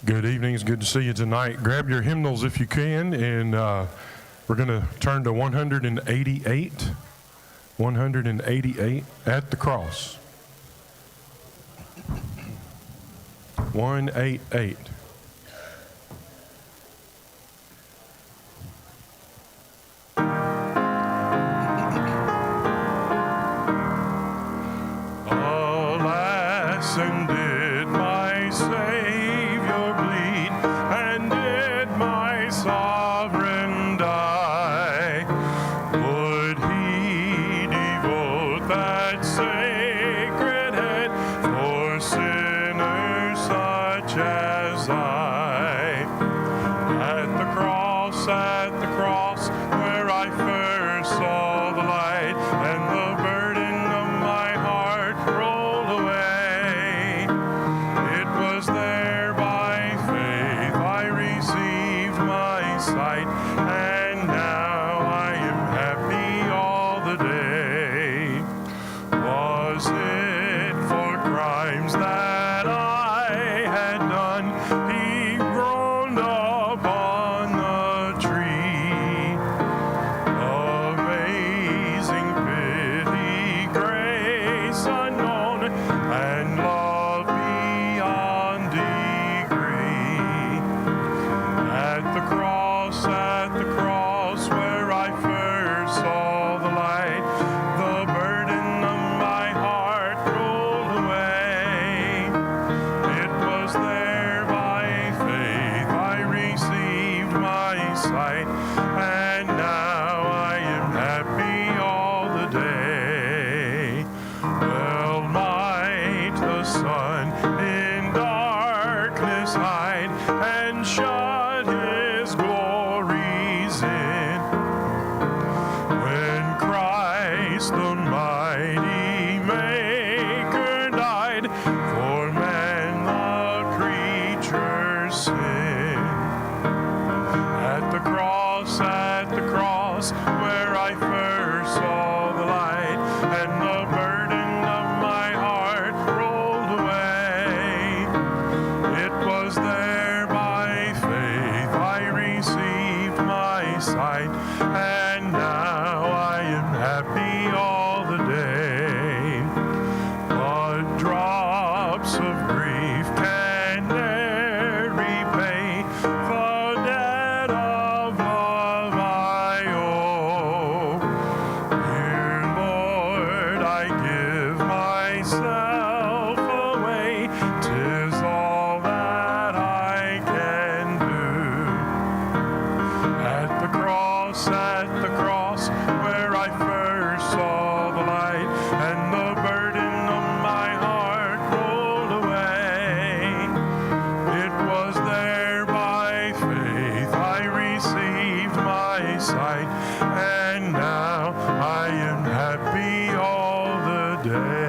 Good evening. It's good to see you tonight. Grab your hymnals if you can, and we're going to turn to 188. 188, At the Cross. 188. Alas, and did my Savior bleed, and did my Sovereign die? Would he devote that sacred head for sinners such as I? At the cross, where I first saw the light, and the burden of my heart rolled away. It was there by faith I received my sight, and now I am happy all the day. Was it for crimes that I had done, he groaned upon the tree? Amazing pity, grace unknown, and love beyond degree. At the cross, where I first saw the light, the burden of my heart rolled away. It was there by faith I received my sight, and now I am happy all the day. Well might the sun in darkness hide, and shut his glories in, when Christ the mighty Maker died for man, the creature's sin. At the cross, where I first saw the light, and the burden of my heart rolled away. It was there by faith I received my sight, and now I am happy all the day. But drops of grief can ne'er repay the debt of love I owe. Dear Lord, I give myself away, 'tis all that I can do. At the cross, where I first saw the light, and the burden of my heart rolled away. It was there by faith I received my sight, and now I am happy all the day.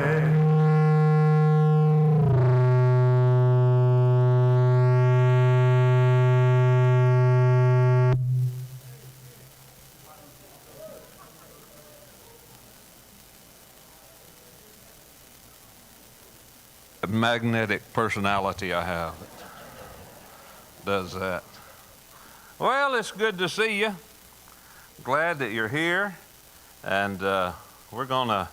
Magnetic personality I have does that. Well, it's good to see you. Glad that you're here, and we're gonna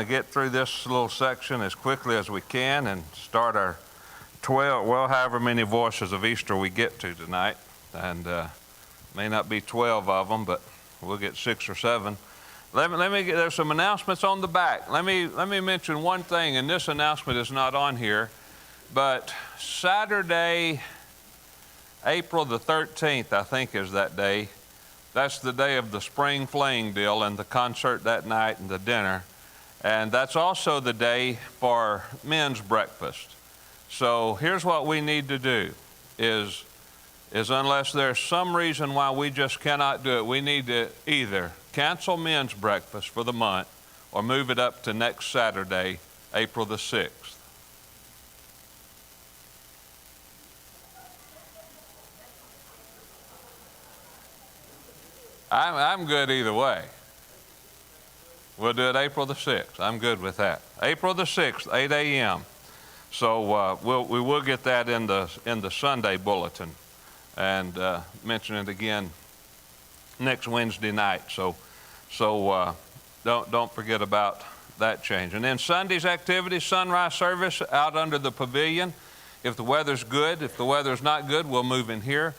get through this little section as quickly as we can and start our 12, well, however many voices of Easter we get to tonight, and may not be 12 of them, but we'll get 6 or 7. Let me get, there's some announcements on the back. Let me mention one thing, and this announcement is not on here, but Saturday, April the 13th, I think is that day. That's the day of the spring fling deal and the concert that night and the dinner. And that's also the day for men's breakfast. So here's what we need to do is unless there's some reason why we just cannot do it, we need to either cancel men's breakfast for the month or move it up to next Saturday, April the 6th. I'm good either way. We'll do it April the 6th. I'm good with that. April the 6th, 8 a.m. So we will get that in the Sunday bulletin, and mention it again next Wednesday night. So don't forget about that change. And then Sunday's activities, sunrise service out under the pavilion. If the weather's good, if the weather's not good, we'll move in here.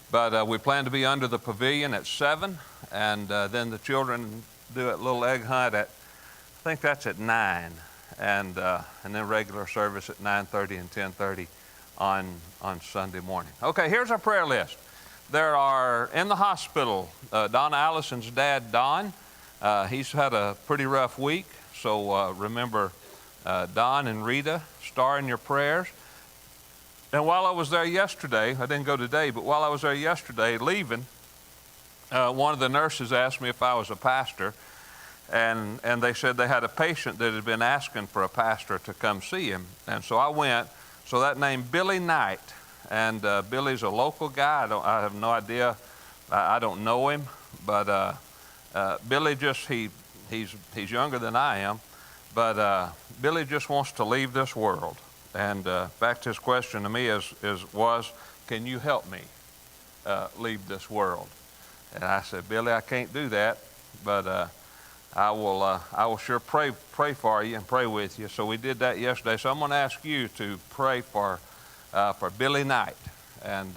But we plan to be under the pavilion at 7, and then the children do a little egg hunt I think that's at 9, and then regular service at 9:30 and 10:30 on Sunday morning. Okay, here's our prayer list. There are in the hospital, Donna Allison's dad, Don. He's had a pretty rough week, so remember Don and Rita, star in your prayers. And while I was there yesterday, I didn't go today, but while I was there yesterday leaving, one of the nurses asked me if I was a pastor, and they said they had a patient that had been asking for a pastor to come see him. And so I went. So that name, Billy Knight, and Billy's a local guy. I have no idea. I don't know him, but Billy he's younger than I am, but Billy just wants to leave this world. And back to his question to me was, can you help me leave this world? And I said, Billy, I can't do that, but I will sure pray for you and pray with you. So we did that yesterday. So I'm going to ask you to pray for Billy Knight, and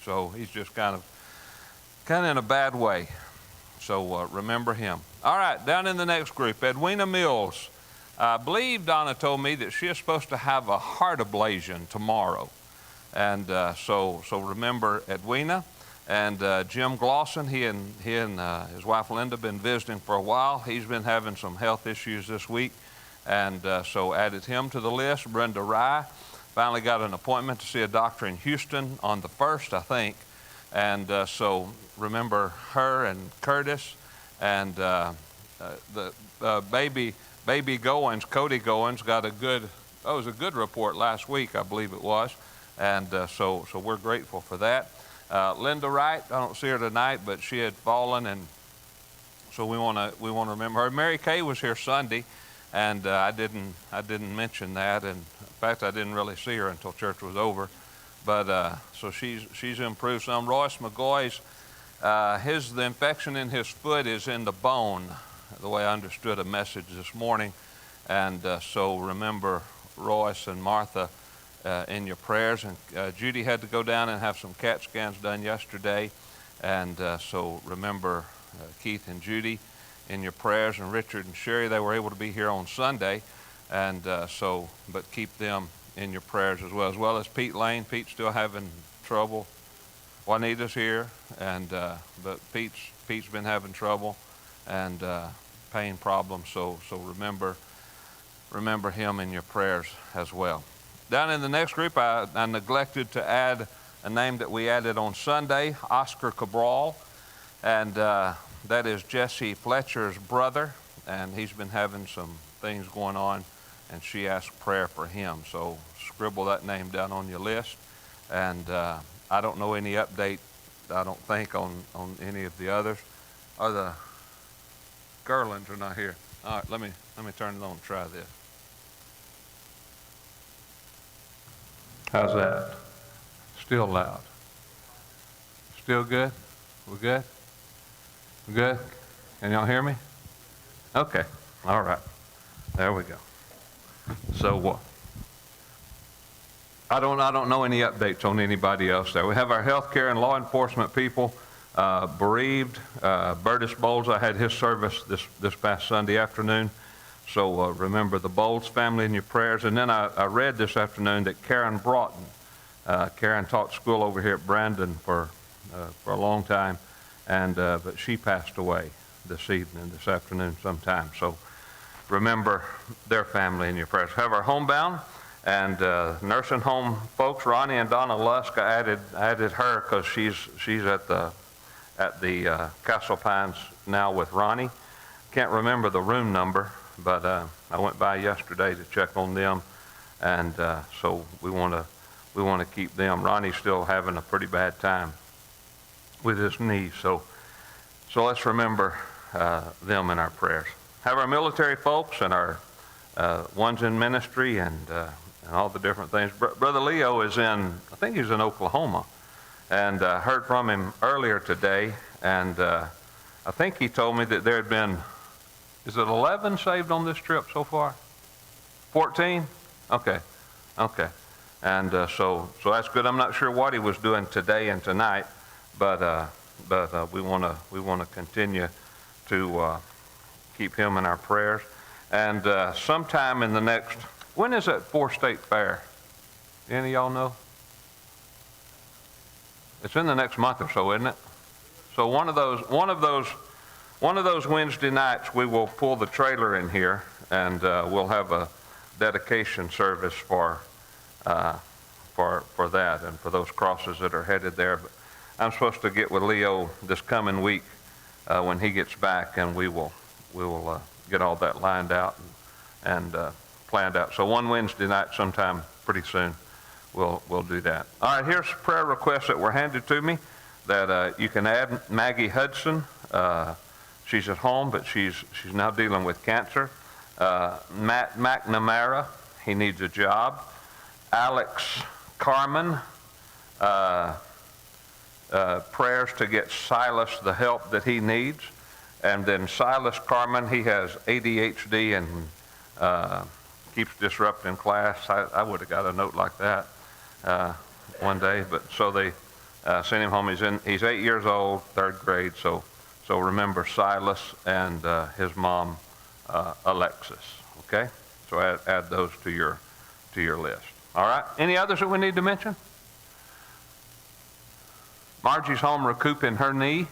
so he's just kind of in a bad way. So remember him. All right, down in the next group, Edwina Mills. I believe Donna told me that she is supposed to have a heart ablation tomorrow. And so remember Edwina. And Jim Glosson, he and his wife Linda have been visiting for a while. He's been having some health issues this week, and so added him to the list. Brenda Rye finally got an appointment to see a doctor in Houston on the 1st, I think. And so remember her and Curtis, and the baby Goins, Cody Goins, got it was a good report last week, I believe it was. And so we're grateful for that. Linda Wright, I don't see her tonight, but she had fallen, and so we want to remember her. Mary Kay was here Sunday, and I didn't mention that, and in fact I didn't really see her until church was over. But so she's improved some. Royce McGoy's the infection in his foot is in the bone, the way I understood a message this morning, and so remember Royce and Martha in your prayers. And Judy had to go down and have some CAT scans done yesterday, and so remember Keith and Judy in your prayers, and Richard and Sherry, they were able to be here on Sunday, and but keep them in your prayers as well as Pete Lane. Pete's still having trouble. Juanita's here, and but Pete's been having trouble and pain problems, so remember him in your prayers as well. Down in the next group, I neglected to add a name that we added on Sunday, Oscar Cabral, and that is Jesse Fletcher's brother, and he's been having some things going on, and she asked prayer for him. So scribble that name down on your list, and I don't know any update, I don't think, on any of the others. The Gerlins are not here. All right, let me turn it on and try this. How's that? Still loud. Still good? We're good? We're good? Can y'all hear me? Okay. All right. There we go. So I don't know any updates on anybody else there. We have our healthcare and law enforcement people bereaved. Burtis Bowles, I had his service this past Sunday afternoon. So remember the Bowles family in your prayers. And then I read this afternoon that Karen Broughton, Karen taught school over here at Brandon for a long time, and but she passed away this afternoon sometime. So remember their family in your prayers. Have our homebound and nursing home folks, Ronnie and Donna Lusk. I added her because she's at the Castle Pines now with Ronnie. Can't remember the room number, but I went by yesterday to check on them, and so we want to keep them. Ronnie's still having a pretty bad time with his knee, so let's remember them in our prayers. Have our military folks and our ones in ministry, and and all the different things. Brother Leo is I think he's in Oklahoma, and heard from him earlier today, and I think he told me that there had been, is it 11 saved on this trip so far? 14? Okay. And so that's good. I'm not sure what he was doing today and tonight, but we want to continue to keep him in our prayers. And sometime in the next, when is that 4 State Fair? Any of y'all know? It's in the next month or so, isn't it? So one of those Wednesday nights, we will pull the trailer in here, and we'll have a dedication service for that and for those crosses that are headed there. But I'm supposed to get with Leo this coming week when he gets back, and we will get all that lined out and planned out. So one Wednesday night sometime pretty soon, we'll do that. All right, here's prayer requests that were handed to me that you can add. Maggie Hudson, she's at home, but she's now dealing with cancer. Matt McNamara, he needs a job. Alex Carmen, prayers to get Silas the help that he needs. And then Silas Carmen, he has ADHD and keeps disrupting class. I would have got a note like that one day, but so they sent him home. He's 8 years old, 3rd grade. So remember Silas and his mom, Alexis. Okay, so add those to your list. All right. Any others that we need to mention? Margie's home recouping her knee,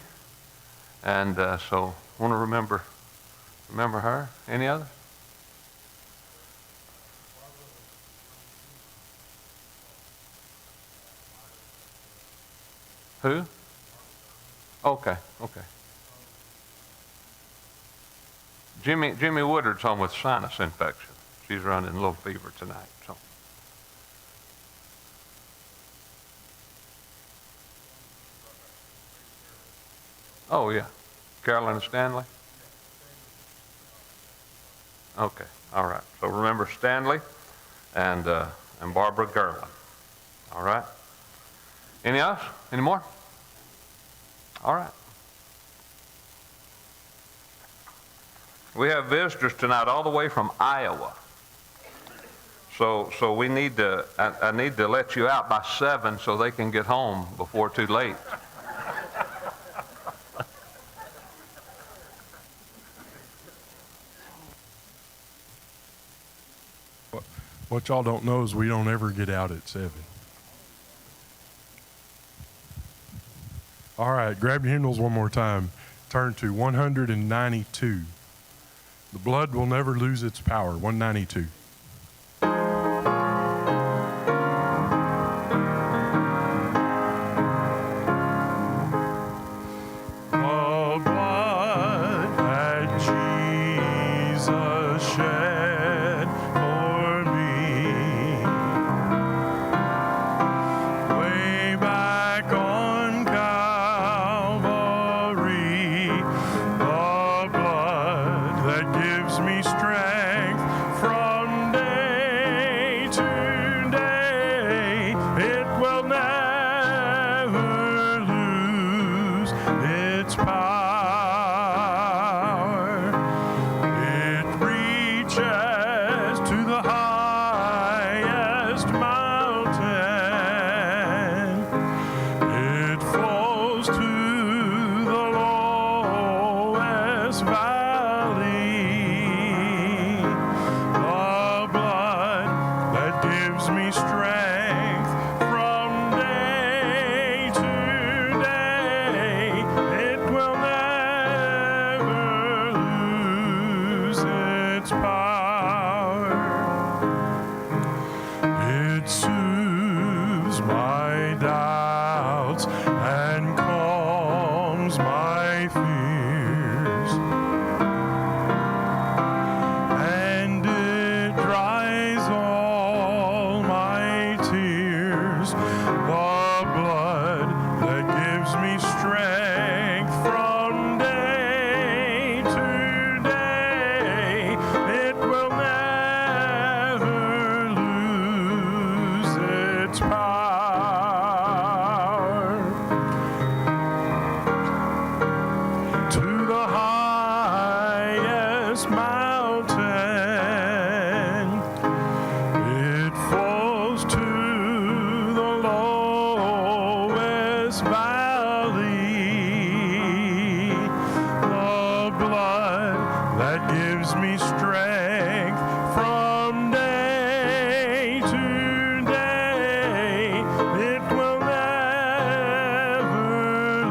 and so want to remember her. Any others? Who? Okay. Jimmy Woodard's home with sinus infection. She's running a little fever tonight. So. Oh yeah, Carolyn Stanley. Okay, all right. So remember Stanley and Barbara Gerlin. All right. Any else? Any more? All right. We have visitors tonight all the way from Iowa. So we need to, I need to let you out by 7 so they can get home before too late. What y'all don't know is we don't ever get out at 7. All right, grab your hymnals one more time. Turn to 192. The blood will never lose its power, 192. gives me strength from day to day. It will never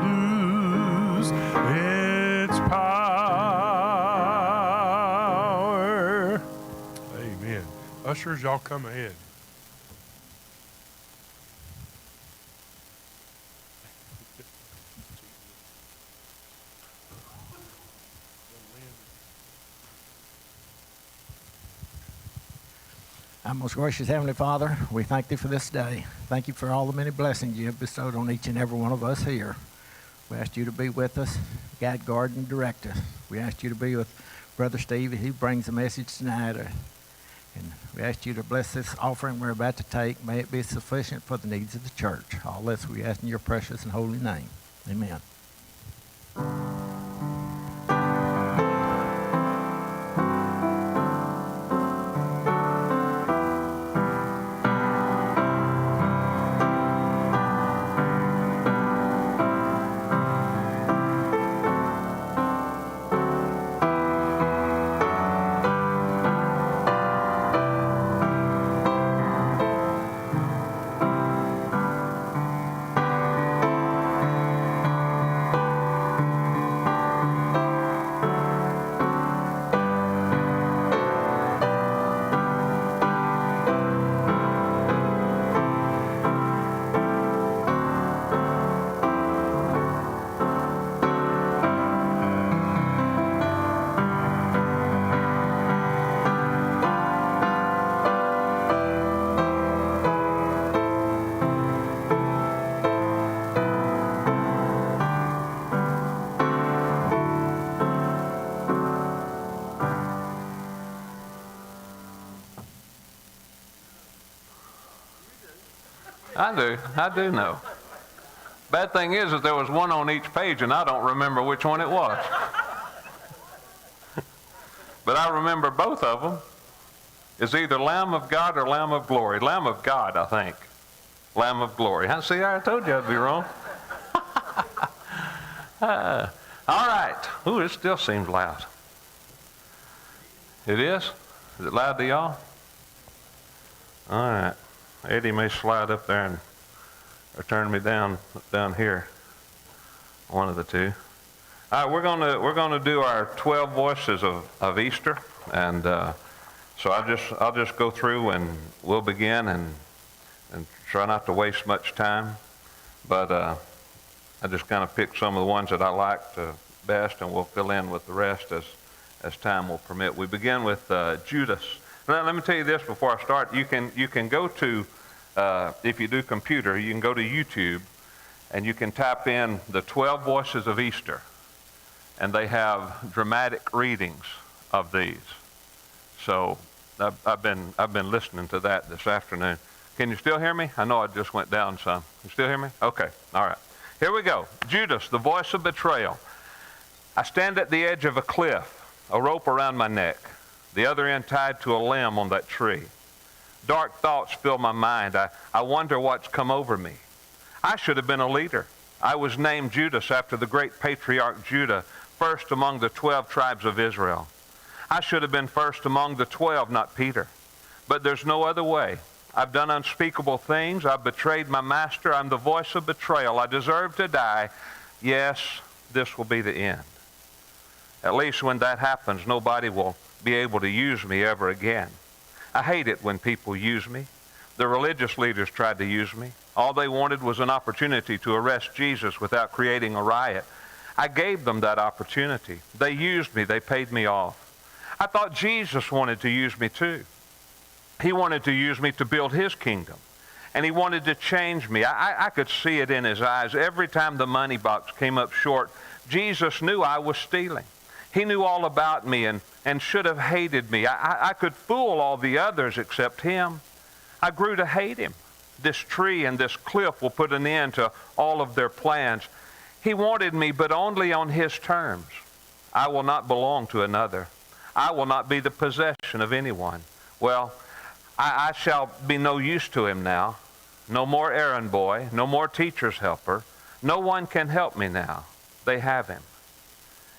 lose its power. Amen. Ushers, y'all come ahead. Our most gracious Heavenly Father, we thank Thee for this day. Thank You for all the many blessings You have bestowed on each and every one of us here. We ask You to be with us, guide, guard, and direct us. We ask You to be with Brother Steve as he brings the message tonight. And we ask You to bless this offering we're about to take. May it be sufficient for the needs of the church. All this we ask in Your precious and holy name. Amen. I do know. Bad thing is that there was one on each page and I don't remember which one it was. But I remember both of them. It's either Lamb of God or Lamb of Glory. Lamb of God, I think. Lamb of Glory. See, I told you I'd be wrong. All right. Ooh, it still seems loud. It is? Is it loud to y'all? All right. Eddie may slide up there and or turn me down here. One of the two. All right, we're gonna do our 12 voices of Easter, and so I'll just go through and we'll begin and try not to waste much time, but I just kind of picked some of the ones that I liked best, and we'll fill in with the rest as time will permit. We begin with Judas. Let me tell you this before I start. You can go to, if you do computer, you can go to YouTube and you can type in the 12 voices of Easter, and they have dramatic readings of these. So I've been listening to that this afternoon. Can you still hear me? I know I just went down some. You still hear me? Okay, all right. Here we go. Judas, the voice of betrayal. I stand at the edge of a cliff, a rope around my neck, the other end tied to a limb on that tree. Dark thoughts fill my mind. I wonder what's come over me. I should have been a leader. I was named Judas after the great patriarch Judah, first among the 12 tribes of Israel. I should have been first among the 12, not Peter. But there's no other way. I've done unspeakable things. I've betrayed my master. I'm the voice of betrayal. I deserve to die. Yes, this will be the end. At least when that happens, nobody will be able to use me ever again. I hate it when people use me. The religious leaders tried to use me. All they wanted was an opportunity to arrest Jesus without creating a riot. I gave them that opportunity. They used me. They paid me off. I thought Jesus wanted to use me too. He wanted to use me to build his kingdom. And he wanted to change me. I could see it in his eyes. Every time the money box came up short, Jesus knew I was stealing. He knew all about me and should have hated me. I could fool all the others except him. I grew to hate him. This tree and this cliff will put an end to all of their plans. He wanted me, but only on his terms. I will not belong to another. I will not be the possession of anyone. Well, I shall be no use to him now. No more errand boy, no more teacher's helper. No one can help me now. They have him.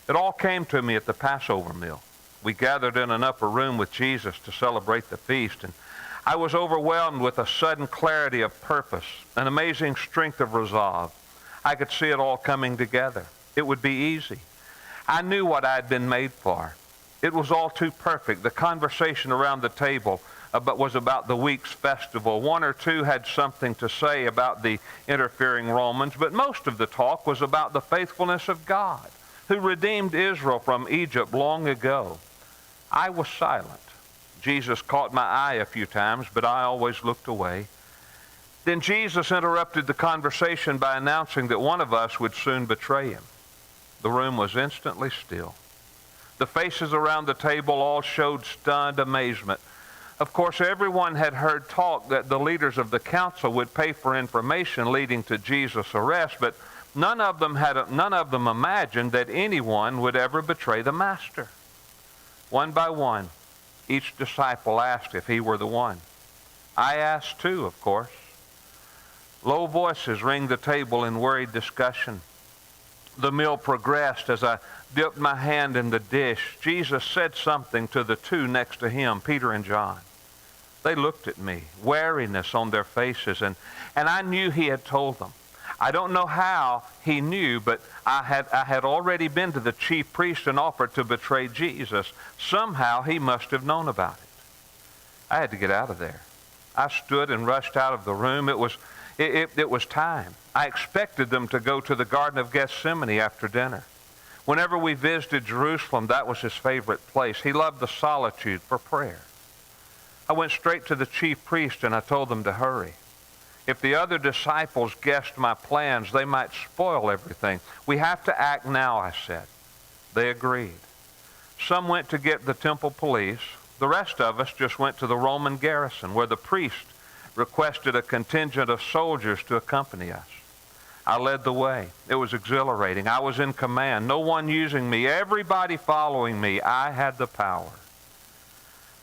It all came to me at the Passover meal. We gathered in an upper room with Jesus to celebrate the feast, and I was overwhelmed with a sudden clarity of purpose, an amazing strength of resolve. I could see it all coming together. It would be easy. I knew what I had been made for. It was all too perfect. The conversation around the table was about the week's festival. One or two had something to say about the interfering Romans, but most of the talk was about the faithfulness of God, who redeemed Israel from Egypt long ago. I was silent. Jesus caught my eye a few times, but I always looked away. Then Jesus interrupted the conversation by announcing that one of us would soon betray him. The room was instantly still. The faces around the table all showed stunned amazement. Of course, everyone had heard talk that the leaders of the council would pay for information leading to Jesus' arrest, but none of them imagined that anyone would ever betray the Master. One by one, each disciple asked if he were the one. I asked too, of course. Low voices ringed the table in worried discussion. The meal progressed as I dipped my hand in the dish. Jesus said something to the two next to him, Peter and John. They looked at me, wariness on their faces, and I knew he had told them. I don't know how he knew, but I had already been to the chief priest and offered to betray Jesus. Somehow he must have known about it. I had to get out of there. I stood and rushed out of the room. It was time. I expected them to go to the Garden of Gethsemane after dinner. Whenever we visited Jerusalem, that was his favorite place. He loved the solitude for prayer. I went straight to the chief priest and I told them to hurry. If the other disciples guessed my plans, they might spoil everything. We have to act now, I said. They agreed. Some went to get the temple police. The rest of us just went to the Roman garrison, where the priest requested a contingent of soldiers to accompany us. I led the way. It was exhilarating. I was in command. No one using me. Everybody following me. I had the power.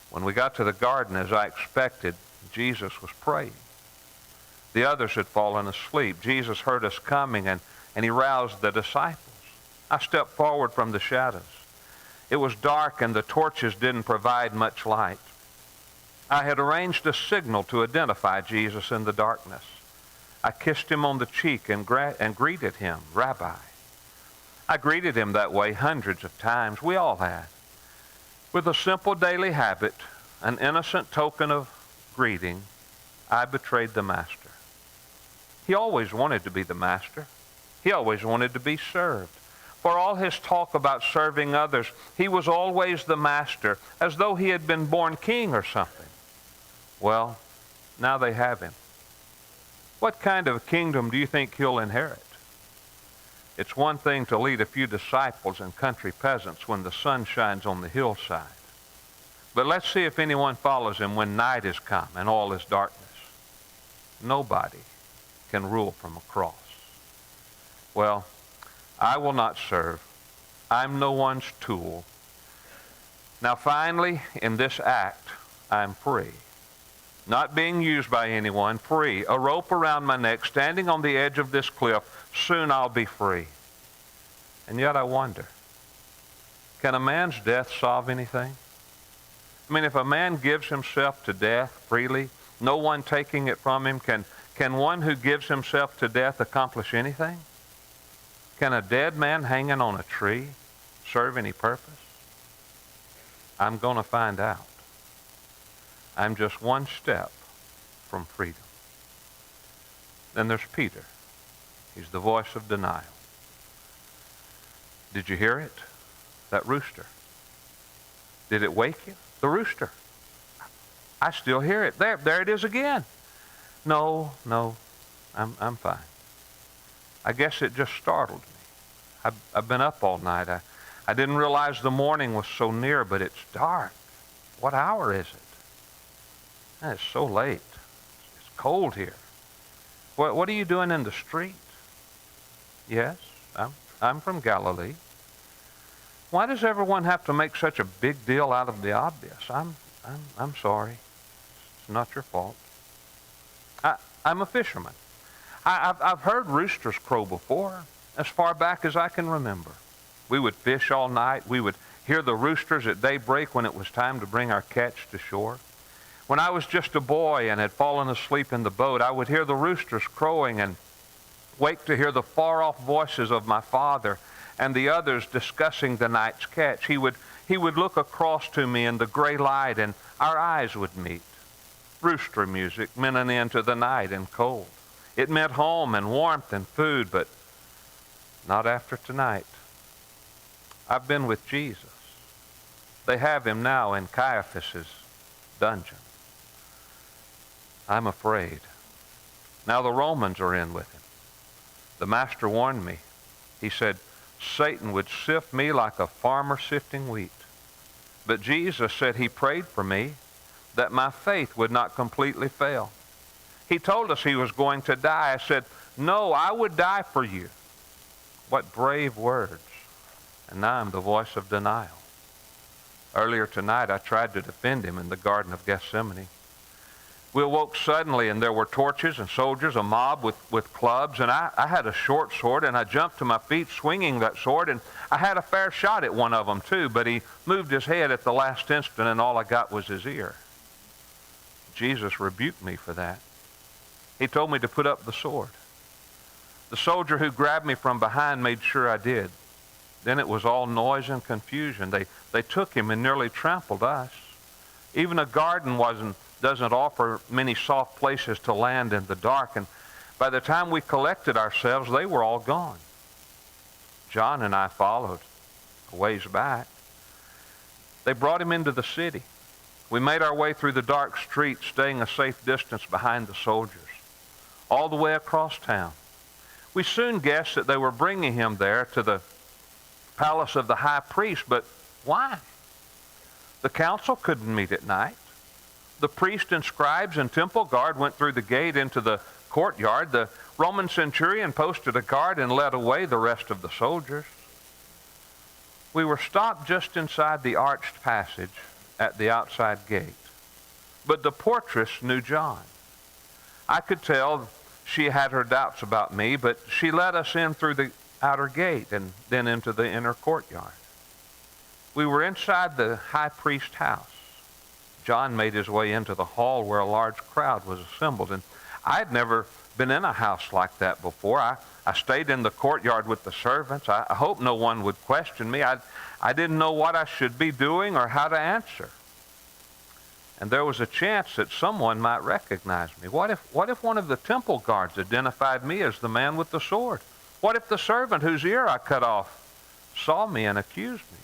When we got to the garden, as I expected, Jesus was praying. The others had fallen asleep. Jesus heard us coming, and he roused the disciples. I stepped forward from the shadows. It was dark, and the torches didn't provide much light. I had arranged a signal to identify Jesus in the darkness. I kissed him on the cheek and greeted him, Rabbi. I greeted him that way hundreds of times. We all had. With a simple daily habit, an innocent token of greeting, I betrayed the Master. He always wanted to be the Master. He always wanted to be served. For all his talk about serving others, he was always the Master, as though he had been born king or something. Well, now they have him. What kind of a kingdom do you think he'll inherit? It's one thing to lead a few disciples and country peasants when the sun shines on the hillside. But let's see if anyone follows him when night has come and all is darkness. Nobody can rule from a cross. Well, I will not serve. I'm no one's tool. Now finally, in this act, I'm free. Not being used by anyone, free. A rope around my neck, standing on the edge of this cliff. Soon I'll be free. And yet I wonder, can a man's death solve anything? I mean, if a man gives himself to death freely, no one taking it from him, can one who gives himself to death accomplish anything? Can a dead man hanging on a tree serve any purpose? I'm going to find out. I'm just one step from freedom. Then there's Peter. He's the voice of denial. Did you hear it? That rooster. Did it wake you? The rooster. I still hear it. There it is again. No, I'm fine. I guess it just startled me. I've been up all night. I didn't realize the morning was so near, but it's dark. What hour is it? It's so late. It's cold here. What are you doing in the street? Yes, I'm from Galilee. Why does everyone have to make such a big deal out of the obvious? I'm sorry. It's not your fault. I'm a fisherman. I've heard roosters crow before, as far back as I can remember. We would fish all night. We would hear the roosters at daybreak when it was time to bring our catch to shore. When I was just a boy and had fallen asleep in the boat, I would hear the roosters crowing and wake to hear the far-off voices of my father and the others discussing the night's catch. He would look across to me in the gray light, and our eyes would meet. Rooster music meant an end to the night and cold. It meant home and warmth and food, but not after tonight. I've been with Jesus. They have him now in Caiaphas's dungeon. I'm afraid. Now the Romans are in with him. The master warned me. He said, Satan would sift me like a farmer sifting wheat. But Jesus said he prayed for me that my faith would not completely fail. He told us he was going to die. I said, no, I would die for you. What brave words. And now I'm the voice of denial. Earlier tonight, I tried to defend him in the Garden of Gethsemane. We awoke suddenly, and there were torches and soldiers, a mob with clubs, and I had a short sword, and I jumped to my feet swinging that sword, and I had a fair shot at one of them too, but he moved his head at the last instant, and all I got was his ear. Jesus rebuked me for that. He told me to put up the sword. The soldier who grabbed me from behind made sure I did. Then it was all noise and confusion. They took him and nearly trampled us. Even a garden doesn't offer many soft places to land in the dark, and by the time we collected ourselves, they were all gone. John and I followed a ways back. They brought him into the city. We made our way through the dark streets, staying a safe distance behind the soldiers, all the way across town. We soon guessed that they were bringing him there to the palace of the high priest, but why? The council couldn't meet at night. The priests and scribes and temple guard went through the gate into the courtyard. The Roman centurion posted a guard and led away the rest of the soldiers. We were stopped just inside the arched passage at the outside gate. But the portress knew John. I could tell she had her doubts about me, but she let us in through the outer gate and then into the inner courtyard. We were inside the high priest's house. John made his way into the hall where a large crowd was assembled, and I'd never been in a house like that before. I stayed in the courtyard with the servants. I hoped no one would question me. I didn't know what I should be doing or how to answer. And there was a chance that someone might recognize me. What if one of the temple guards identified me as the man with the sword? What if the servant whose ear I cut off saw me and accused me?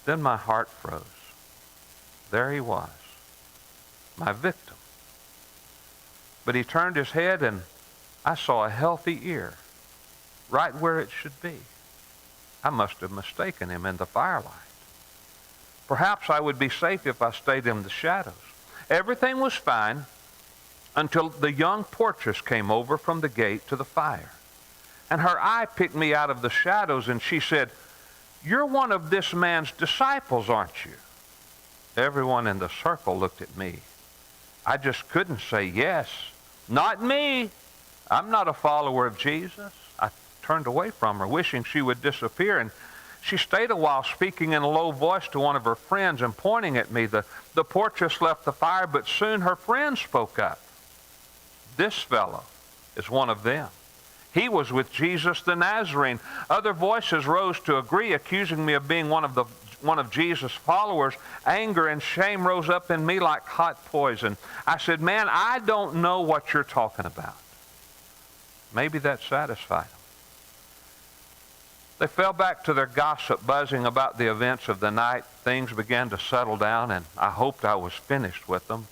Then my heart froze. There he was, my victim. But he turned his head and I saw a healthy ear, right where it should be. I must have mistaken him in the firelight. Perhaps I would be safe if I stayed in the shadows. Everything was fine until the young portress came over from the gate to the fire. And her eye picked me out of the shadows, and she said, "You're one of this man's disciples, aren't you?" Everyone in the circle looked at me. I just couldn't say yes. Not me. I'm not a follower of Jesus. I turned away from her, wishing she would disappear, and she stayed a while speaking in a low voice to one of her friends and pointing at me. The portress left the fire, but soon her friend spoke up. "This fellow is one of them. He was with Jesus the Nazarene." Other voices rose to agree, accusing me of being one of Jesus' followers. Anger and shame rose up in me like hot poison. I said, "Man, I don't know what you're talking about." Maybe that satisfied them. They fell back to their gossip, buzzing about the events of the night. Things began to settle down, and I hoped I was finished with them.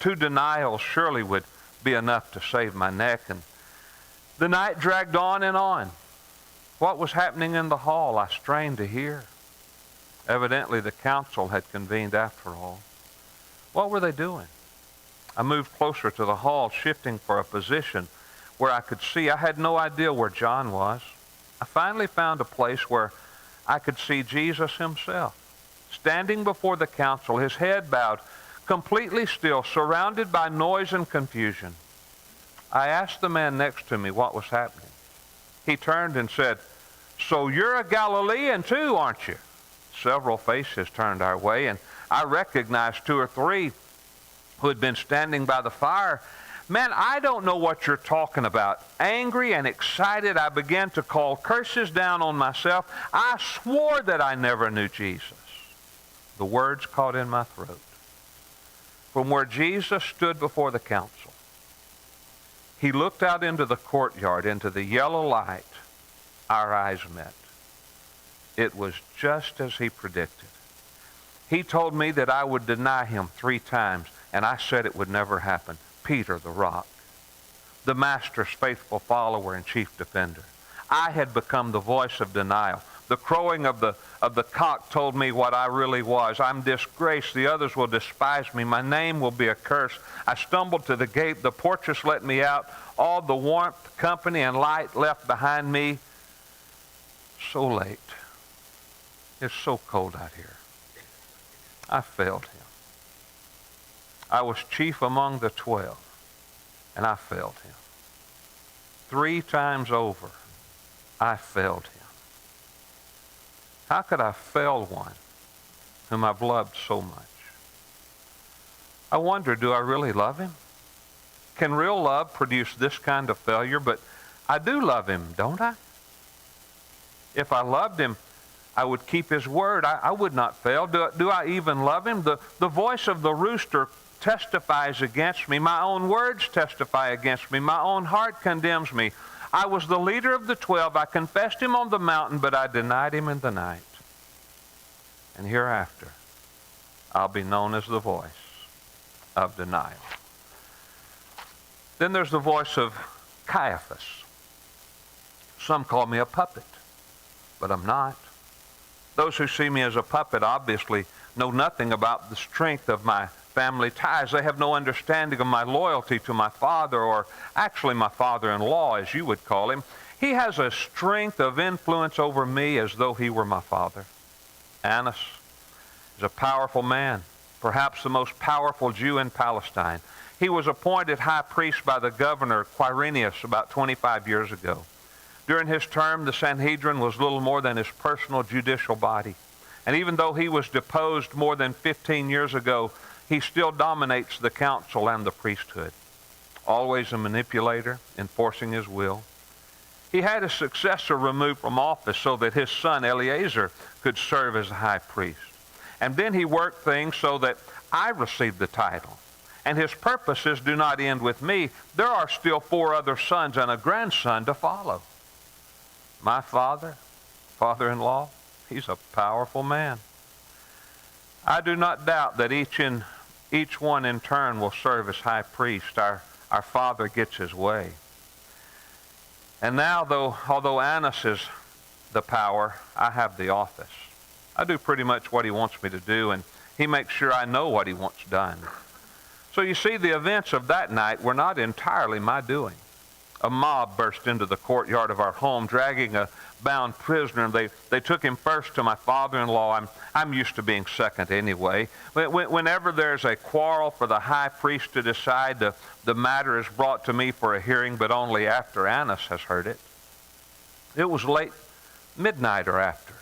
2 denials surely would be enough to save my neck, and the night dragged on and on. What was happening in the hall, I strained to hear. Evidently, the council had convened after all. What were they doing? I moved closer to the hall, shifting for a position where I could see. I had no idea where John was. I finally found a place where I could see Jesus himself, standing before the council, his head bowed, completely still, surrounded by noise and confusion. I asked the man next to me what was happening. He turned and said, So you're a Galilean too, aren't you? Several faces turned our way, and I recognized 2 or 3 who had been standing by the fire. Man, I don't know what you're talking about. Angry and excited, I began to call curses down on myself. I swore that I never knew Jesus. The words caught in my throat. From where Jesus stood before the council, he looked out into the courtyard, into the yellow light. Our eyes met. It was just as he predicted. He told me that I would deny him 3 times, and I said it would never happen. Peter, the rock, the Master's faithful follower and chief defender. I had become the voice of denial. The crowing of the cock told me what I really was. I'm disgraced. The others will despise me. My name will be a curse. I stumbled to the gate. The portress let me out. All the warmth, company, and light left behind me. So late. It's so cold out here. I failed him. I was chief among the 12, and I failed him. 3 times over, I failed him. How could I fail one whom I've loved so much? I wonder, do I really love him? Can real love produce this kind of failure? But I do love him, don't I? If I loved him, I would keep his word. I would not fail. Do I even love him? The voice of the rooster testifies against me. My own words testify against me. My own heart condemns me. I was the leader of the 12. I confessed him on the mountain, but I denied him in the night. And hereafter, I'll be known as the voice of denial. Then there's the voice of Caiaphas. Some call me a puppet, but I'm not. Those who see me as a puppet obviously know nothing about the strength of my family ties. They have no understanding of my loyalty to my father, or actually my father-in-law, as you would call him. He has a strength of influence over me as though he were my father. Annas is a powerful man, perhaps the most powerful Jew in Palestine. He was appointed high priest by the governor Quirinius about 25 years ago. During his term, the Sanhedrin was little more than his personal judicial body. And even though he was deposed more than 15 years ago, he still dominates the council and the priesthood. Always a manipulator, enforcing his will. He had his successor removed from office so that his son Eleazar could serve as a high priest. And then he worked things so that I received the title. And his purposes do not end with me. There are still 4 other sons and a grandson to follow. My father-in-law, he's a powerful man. I do not doubt that each one in turn will serve as high priest. Our father gets his way. And now, although Annas is the power, I have the office. I do pretty much what he wants me to do, and he makes sure I know what he wants done. So you see, the events of that night were not entirely my doing. A mob burst into the courtyard of our home, dragging a bound prisoner. They took him first to my father-in-law. I'm used to being second anyway. Whenever there's a quarrel for the high priest to decide, the matter is brought to me for a hearing, but only after Annas has heard it. It was late midnight or after.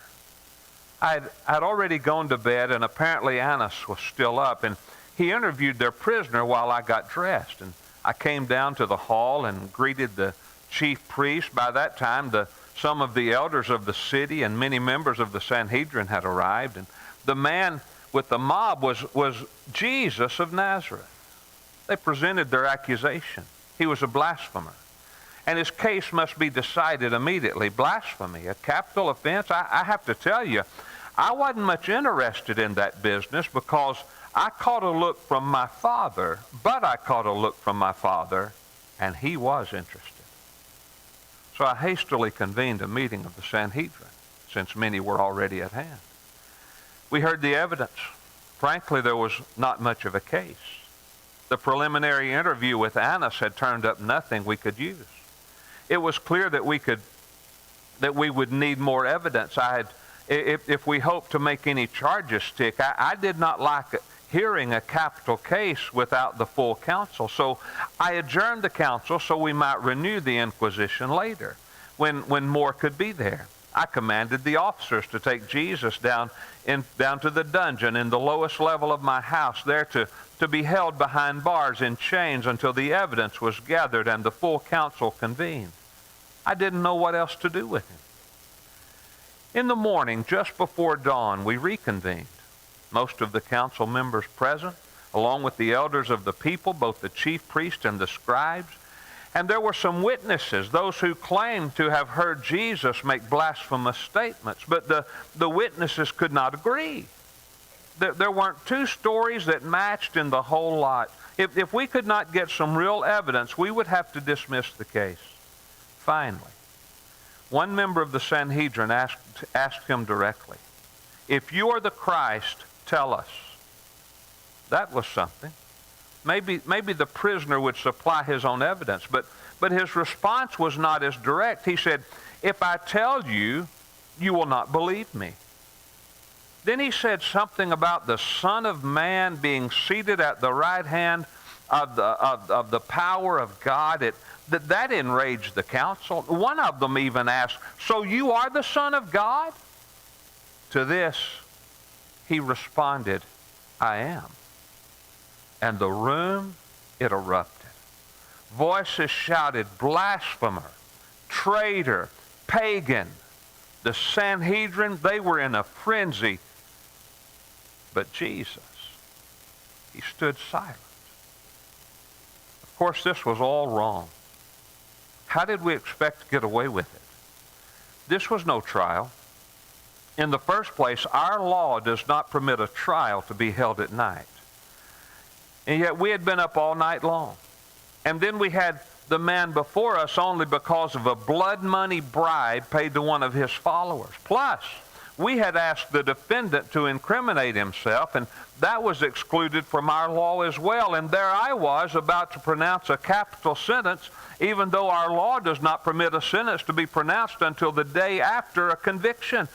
I'd already gone to bed, and apparently Annas was still up, and he interviewed their prisoner while I got dressed. And I came down to the hall and greeted the chief priest. By that time, some of the elders of the city and many members of the Sanhedrin had arrived. And the man with the mob was Jesus of Nazareth. They presented their accusation. He was a blasphemer. And his case must be decided immediately. Blasphemy, a capital offense. I have to tell you, I wasn't much interested in that business because I caught a look from my father, but I caught a look from my father, and he was interested. So I hastily convened a meeting of the Sanhedrin, since many were already at hand. We heard the evidence. Frankly, there was not much of a case. The preliminary interview with Annas had turned up nothing we could use. It was clear that we would need more evidence. If we hoped to make any charges stick, I did not like hearing a capital case without the full counsel. So I adjourned the council so we might renew the inquisition later when more could be there. I commanded the officers to take Jesus down to the dungeon in the lowest level of my house, there to be held behind bars in chains until the evidence was gathered and the full council convened. I didn't know what else to do with him. In the morning, just before dawn, we reconvened. Most of the council members present, along with the elders of the people, both the chief priest and the scribes. And there were some witnesses, those who claimed to have heard Jesus make blasphemous statements, but the witnesses could not agree. There weren't two stories that matched in the whole lot. If we could not get some real evidence, we would have to dismiss the case. Finally, one member of the Sanhedrin asked him directly, "If you are the Christ, tell us." That was something. Maybe the prisoner would supply his own evidence, but his response was not as direct. He said, "If I tell you, you will not believe me." Then he said something about the Son of Man being seated at the right hand of the power of God. That enraged the council. One of them even asked, "So you are the Son of God?" To this, he responded, "I am." And the room, it erupted. Voices shouted, "Blasphemer, traitor, pagan." The Sanhedrin, they were in a frenzy. But Jesus, he stood silent. Of course, this was all wrong. How did we expect to get away with it? This was no trial. In the first place, our law does not permit a trial to be held at night. And yet we had been up all night long. And then we had the man before us only because of a blood money bribe paid to one of his followers. Plus, we had asked the defendant to incriminate himself, and that was excluded from our law as well. And there I was about to pronounce a capital sentence, even though our law does not permit a sentence to be pronounced until the day after a conviction.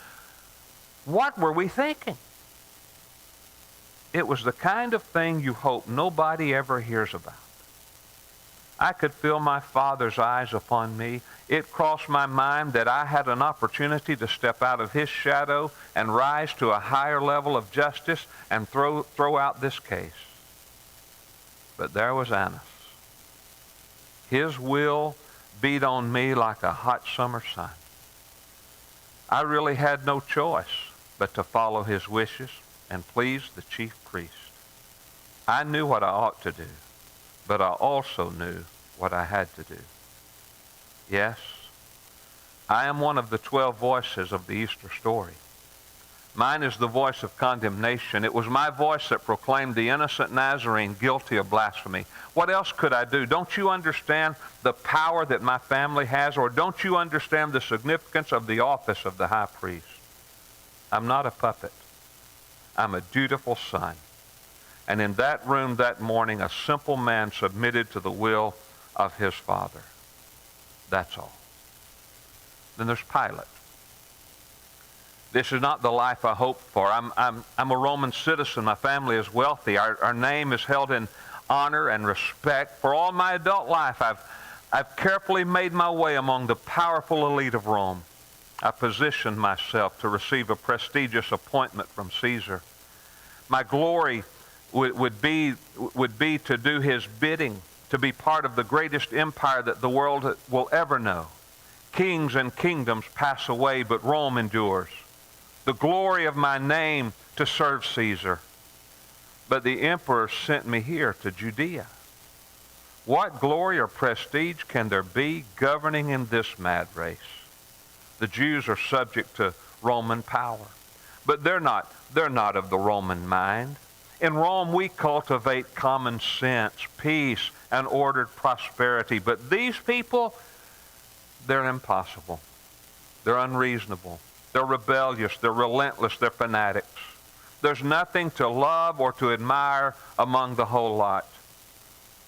What were we thinking? It was the kind of thing you hope nobody ever hears about. I could feel my Father's eyes upon me. It crossed my mind that I had an opportunity to step out of his shadow and rise to a higher level of justice and throw out this case. But there was Annas. His will beat on me like a hot summer sun. I really had no choice but to follow his wishes and please the chief priest. I knew what I ought to do, but I also knew what I had to do. Yes, I am one of the 12 voices of the Easter story. Mine is the voice of condemnation. It was my voice that proclaimed the innocent Nazarene guilty of blasphemy. What else could I do? Don't you understand the power that my family has? Or don't you understand the significance of the office of the high priest? I'm not a puppet. I'm a dutiful son. And in that room that morning, a simple man submitted to the will of his Father. That's all. Then there's Pilate. This is not the life I hoped for. I'm a Roman citizen. My family is wealthy. Our name is held in honor and respect. For all my adult life, I've carefully made my way among the powerful elite of Rome. I positioned myself to receive a prestigious appointment from Caesar. My glory would be to do his bidding, to be part of the greatest empire that the world will ever know. Kings and kingdoms pass away, but Rome endures. The glory of my name to serve Caesar. But the emperor sent me here to Judea. What glory or prestige can there be governing in this mad race? The Jews are subject to Roman power, but they're not of the Roman mind. In Rome, we cultivate common sense, peace, and ordered prosperity. But these people, they're impossible. They're unreasonable. They're rebellious. They're relentless. They're fanatics. There's nothing to love or to admire among the whole lot.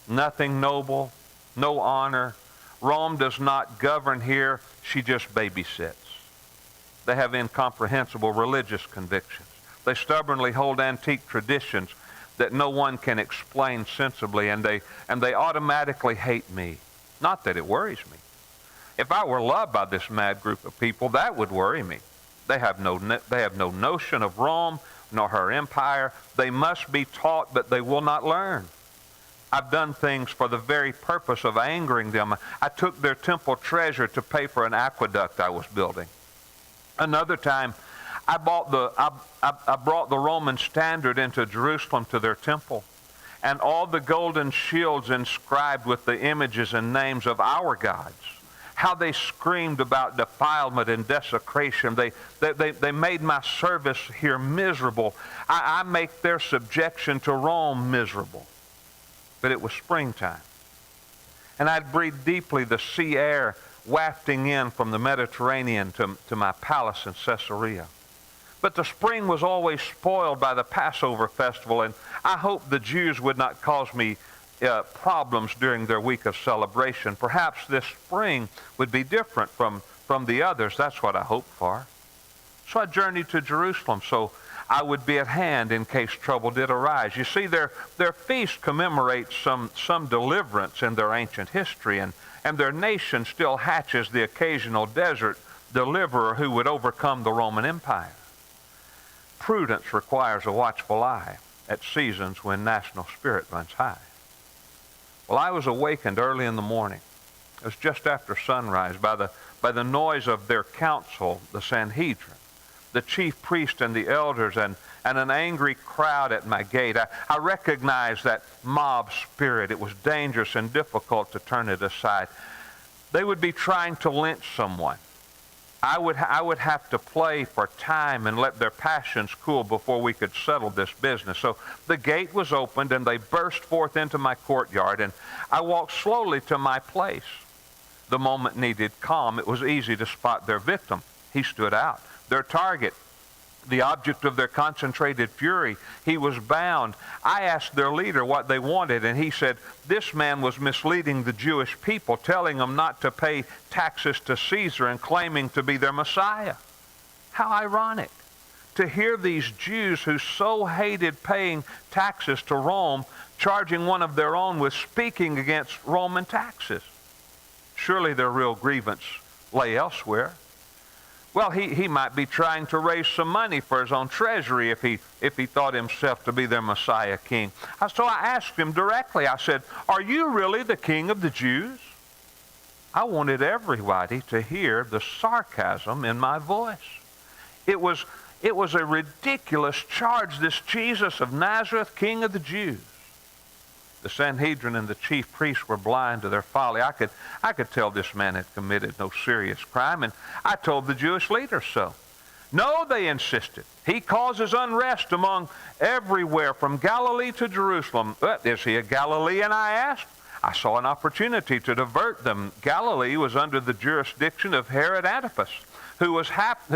Nothing noble, no honor. Rome does not govern here. She just babysits. They have incomprehensible religious convictions. They stubbornly hold antique traditions that no one can explain sensibly, and they automatically hate me. Not that it worries me. If I were loved by this mad group of people, that would worry me. They have no notion of Rome nor her empire. They must be taught, but they will not learn. I've done things for the very purpose of angering them. I took their temple treasure to pay for an aqueduct I was building. Another time, I brought the Roman standard into Jerusalem to their temple, and all the golden shields inscribed with the images and names of our gods. How they screamed about defilement and desecration. They made my service here miserable. I make their subjection to Rome miserable. But it was springtime, and I'd breathe deeply the sea air wafting in from the Mediterranean to my palace in Caesarea. But the spring was always spoiled by the Passover festival, and I hoped the Jews would not cause me problems during their week of celebration. Perhaps this spring would be different from the others. That's what I hoped for. So I journeyed to Jerusalem so I would be at hand in case trouble did arise. You see, their feast commemorates some deliverance in their ancient history, and their nation still hatches the occasional desert deliverer who would overcome the Roman Empire. Prudence requires a watchful eye at seasons when national spirit runs high. Well, I was awakened early in the morning. It was just after sunrise by the noise of their council, the Sanhedrin, the chief priest and the elders, and an angry crowd at my gate. I recognized that mob spirit. It was dangerous and difficult to turn it aside. They would be trying to lynch someone. I would have to play for time and let their passions cool before we could settle this business. So the gate was opened, and they burst forth into my courtyard, and I walked slowly to my place. The moment needed calm. It was easy to spot their victim. He stood out. Their target, the object of their concentrated fury, he was bound. I asked their leader what they wanted, and he said, this man was misleading the Jewish people, telling them not to pay taxes to Caesar and claiming to be their Messiah. How ironic to hear these Jews who so hated paying taxes to Rome, charging one of their own with speaking against Roman taxes. Surely their real grievance lay elsewhere. Well, he might be trying to raise some money for his own treasury if he thought himself to be their Messiah king. So I asked him directly. I said, are you really the king of the Jews? I wanted everybody to hear the sarcasm in my voice. It was a ridiculous charge, this Jesus of Nazareth, king of the Jews. The Sanhedrin and the chief priests were blind to their folly. I could tell this man had committed no serious crime, and I told the Jewish leaders so. No, they insisted. He causes unrest among everywhere from Galilee to Jerusalem. Is he a Galilean, I asked? I saw an opportunity to divert them. Galilee was under the jurisdiction of Herod Antipas, who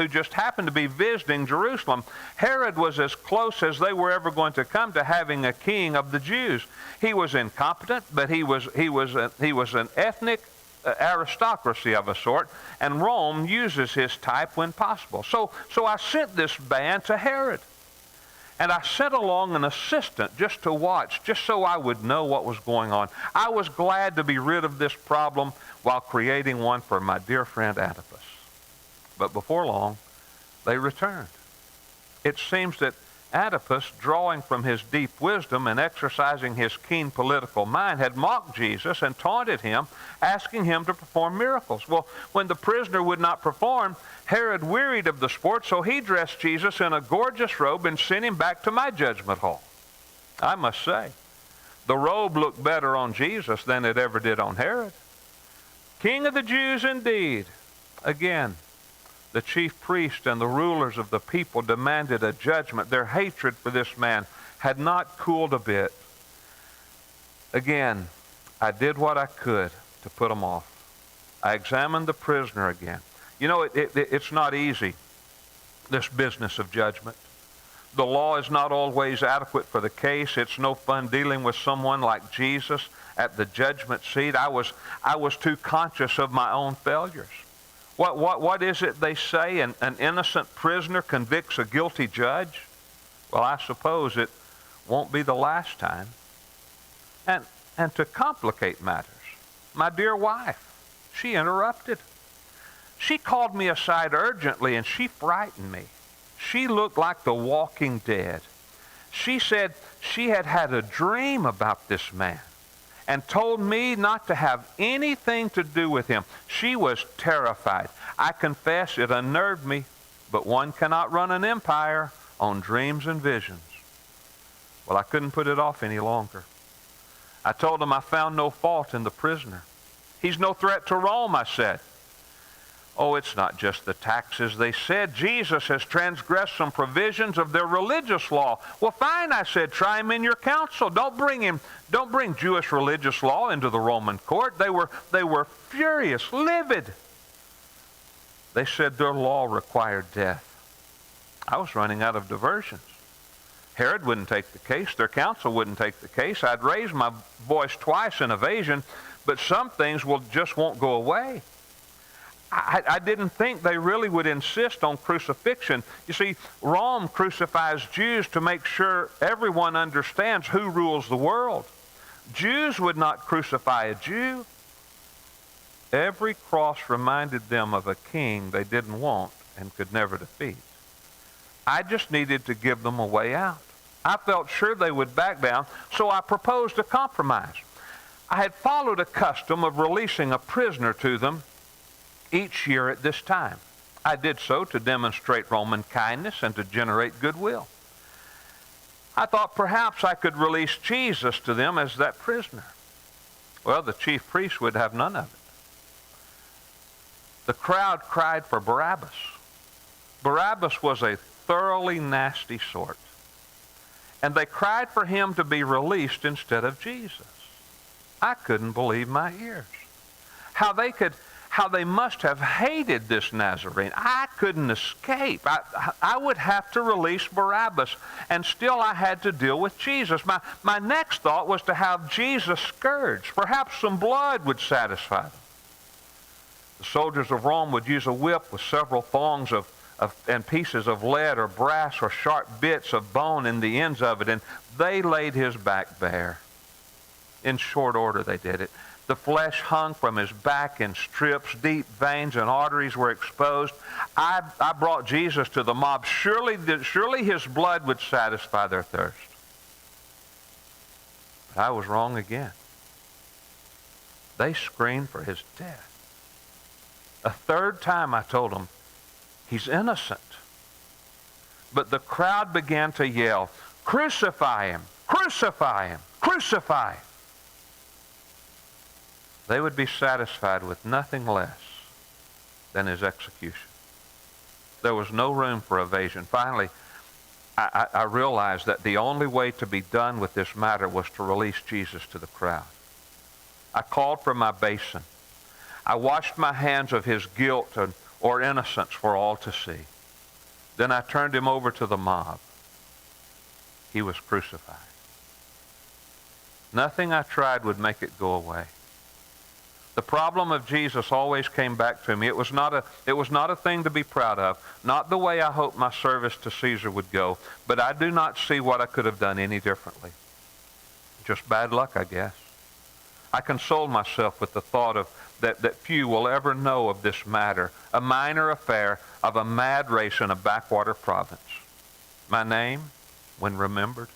just happened to be visiting Jerusalem. Herod was as close as they were ever going to come to having a king of the Jews. He was incompetent, but he was an ethnic aristocracy of a sort, and Rome uses his type when possible. So I sent this band to Herod, and I sent along an assistant just to watch, just so I would know what was going on. I was glad to be rid of this problem while creating one for my dear friend Antipas. But before long, they returned. It seems that Antipas, drawing from his deep wisdom and exercising his keen political mind, had mocked Jesus and taunted him, asking him to perform miracles. Well, when the prisoner would not perform, Herod wearied of the sport, so he dressed Jesus in a gorgeous robe and sent him back to my judgment hall. I must say, the robe looked better on Jesus than it ever did on Herod. King of the Jews indeed. Again, the chief priest and the rulers of the people demanded a judgment. Their hatred for this man had not cooled a bit. Again, I did what I could to put them off. I examined the prisoner again. You know, it's not easy, this business of judgment. The law is not always adequate for the case. It's no fun dealing with someone like Jesus at the judgment seat. I was too conscious of my own failures. What is it they say? An innocent prisoner convicts a guilty judge? Well, I suppose it won't be the last time. And to complicate matters, my dear wife, she interrupted. She called me aside urgently, and she frightened me. She looked like the walking dead. She said she had had a dream about this man and told me not to have anything to do with him. She was terrified. I confess it unnerved me, but one cannot run an empire on dreams and visions. Well, I couldn't put it off any longer. I told him I found no fault in the prisoner. He's no threat to Rome, I said. Oh, it's not just the taxes, they said. Jesus has transgressed some provisions of their religious law. Well, fine, I said, try him in your council. Don't bring Jewish religious law into the Roman court. They were furious, livid. They said their law required death. I was running out of diversions. Herod wouldn't take the case. Their council wouldn't take the case. I'd raised my voice twice in evasion, but some things just won't go away. I didn't think they really would insist on crucifixion. You see, Rome crucifies Jews to make sure everyone understands who rules the world. Jews would not crucify a Jew. Every cross reminded them of a king they didn't want and could never defeat. I just needed to give them a way out. I felt sure they would back down, so I proposed a compromise. I had followed a custom of releasing a prisoner to them each year at this time. I did so to demonstrate Roman kindness and to generate goodwill. I thought perhaps I could release Jesus to them as that prisoner. Well, the chief priest would have none of it. The crowd cried for Barabbas. Barabbas was a thoroughly nasty sort. And they cried for him to be released instead of Jesus. I couldn't believe my ears. How they must have hated this Nazarene. I couldn't escape. I would have to release Barabbas, and still I had to deal with Jesus. My next thought was to have Jesus scourged. Perhaps some blood would satisfy them. The soldiers of Rome would use a whip with several thongs and pieces of lead or brass or sharp bits of bone in the ends of it, and they laid his back bare. In short order they did it. The flesh hung from his back in strips. Deep veins and arteries were exposed. I brought Jesus to the mob. Surely his blood would satisfy their thirst. But I was wrong again. They screamed for his death. A third time I told them, he's innocent. But the crowd began to yell, crucify him, crucify him, crucify him. They would be satisfied with nothing less than his execution. There was no room for evasion. Finally, I realized that the only way to be done with this matter was to release Jesus to the crowd. I called for my basin. I washed my hands of his guilt or innocence for all to see. Then I turned him over to the mob. He was crucified. Nothing I tried would make it go away. The problem of Jesus always came back to me. It was not a thing to be proud of, not the way I hoped my service to Caesar would go, but I do not see what I could have done any differently. Just bad luck, I guess. I consoled myself with the thought of that few will ever know of this matter, a minor affair of a mad race in a backwater province. My name, when remembered,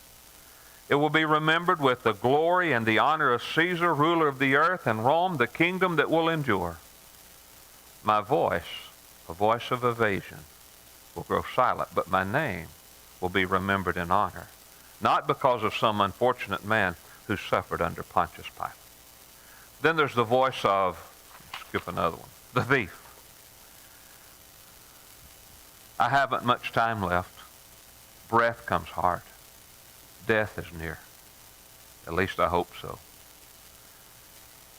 it will be remembered with the glory and the honor of Caesar, ruler of the earth, and Rome, the kingdom that will endure. My voice, a voice of evasion, will grow silent, but my name will be remembered in honor, not because of some unfortunate man who suffered under Pontius Pilate. Then there's the voice of, skip another one, the thief. I haven't much time left. Breath comes hard. Death is near. At least I hope so.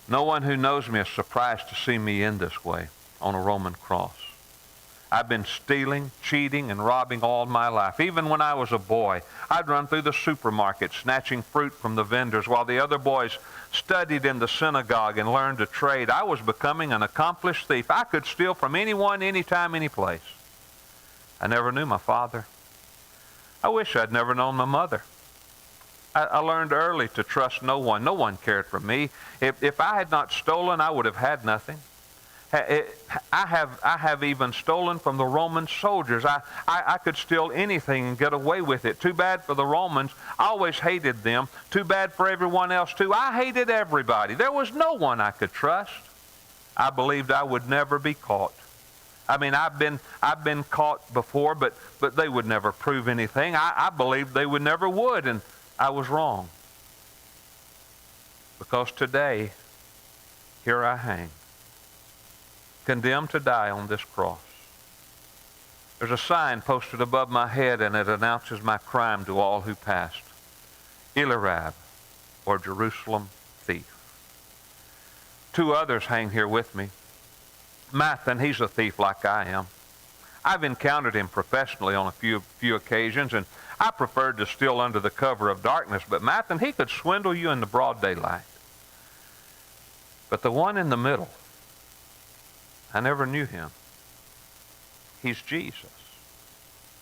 No one who knows me is surprised to see me in this way, on a Roman cross. I've been stealing, cheating, and robbing all my life. Even when I was a boy, I'd run through the supermarket snatching fruit from the vendors while the other boys studied in the synagogue and learned a trade. I was becoming an accomplished thief. I could steal from anyone, anytime, any place. I never knew my father. I wish I'd never known my mother. I learned early to trust no one. No one cared for me. If I had not stolen, I would have had nothing. I have even stolen from the Roman soldiers. I could steal anything and get away with it. Too bad for the Romans. I always hated them. Too bad for everyone else too. I hated everybody. There was no one I could trust. I believed I would never be caught. I mean, I've been caught before, but they would never prove anything. I believed they would never would, and I was wrong. Because today, here I hang, condemned to die on this cross. There's a sign posted above my head, and it announces my crime to all who passed. Elirab, or Jerusalem thief. Two others hang here with me. Mathan, he's a thief like I am. I've encountered him professionally on a few occasions, and I preferred to steal under the cover of darkness, but Mathan, he could swindle you in the broad daylight. But the one in the middle, I never knew him. He's Jesus.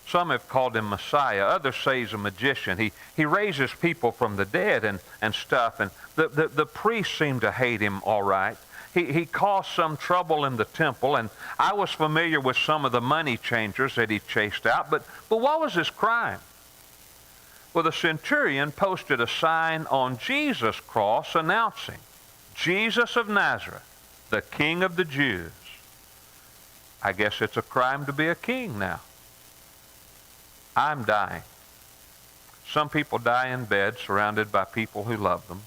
Some have called him Messiah. Others say he's a magician. He raises people from the dead and stuff, and the priests seem to hate him all right. He caused some trouble in the temple, and I was familiar with some of the money changers that he chased out, but what was his crime? Well, the centurion posted a sign on Jesus' cross announcing, Jesus of Nazareth, the King of the Jews. I guess it's a crime to be a king now. I'm dying. Some people die in bed surrounded by people who love them,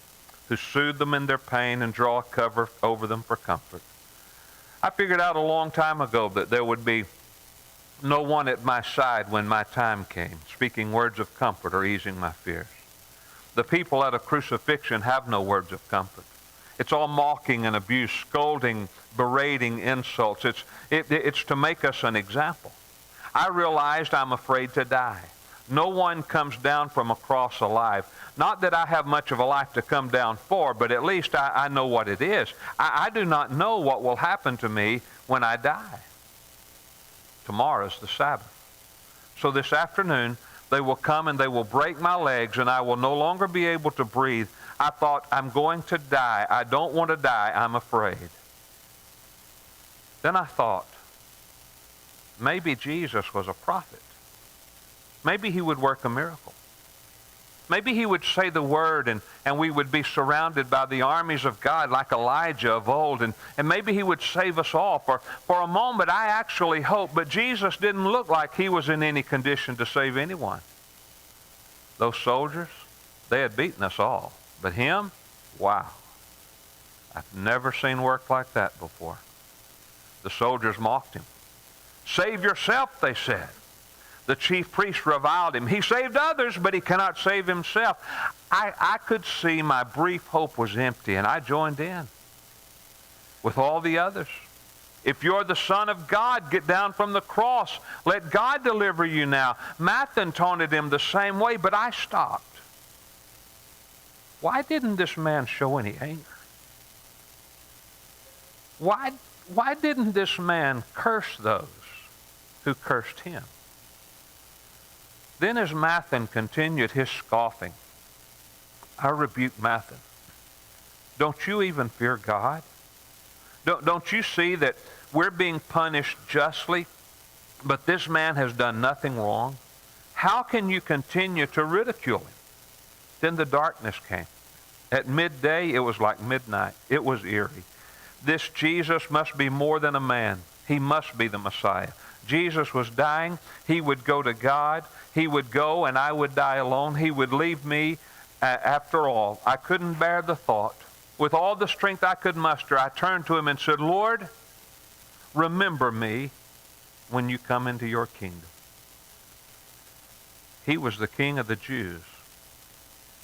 who soothe them in their pain and draw a cover over them for comfort. I figured out a long time ago that there would be no one at my side when my time came, speaking words of comfort or easing my fears. The people at a crucifixion have no words of comfort. It's all mocking and abuse, scolding, berating, insults. It's to make us an example. I realized I'm afraid to die. No one comes down from a cross alive. Not that I have much of a life to come down for, but at least I know what it is. I do not know what will happen to me when I die. Tomorrow's the Sabbath. So this afternoon, they will come and they will break my legs, and I will no longer be able to breathe. I thought, I'm going to die. I don't want to die. I'm afraid. Then I thought, maybe Jesus was a prophet. Maybe he would work a miracle. Maybe he would say the word, and we would be surrounded by the armies of God like Elijah of old, and maybe he would save us all. For a moment, I actually hoped, but Jesus didn't look like he was in any condition to save anyone. Those soldiers, they had beaten us all. But him, wow, I've never seen work like that before. The soldiers mocked him. Save yourself, they said. The chief priest reviled him. He saved others, but he cannot save himself. I could see my brief hope was empty, and I joined in with all the others. If you're the Son of God, get down from the cross. Let God deliver you now. Mathan taunted him the same way, but I stopped. Why didn't this man show any anger? Why didn't this man curse those who cursed him? Then as Mathan continued his scoffing, I rebuked Mathan. Don't you even fear God? Don't you see that we're being punished justly, but this man has done nothing wrong? How can you continue to ridicule him? Then the darkness came. At midday, it was like midnight. It was eerie. This Jesus must be more than a man. He must be the Messiah. Jesus was dying. He would go to God. He would go and I would die alone. He would leave me. After all, I couldn't bear the thought. With all the strength I could muster, I turned to him and said, Lord, remember me when you come into your kingdom. He was the King of the Jews.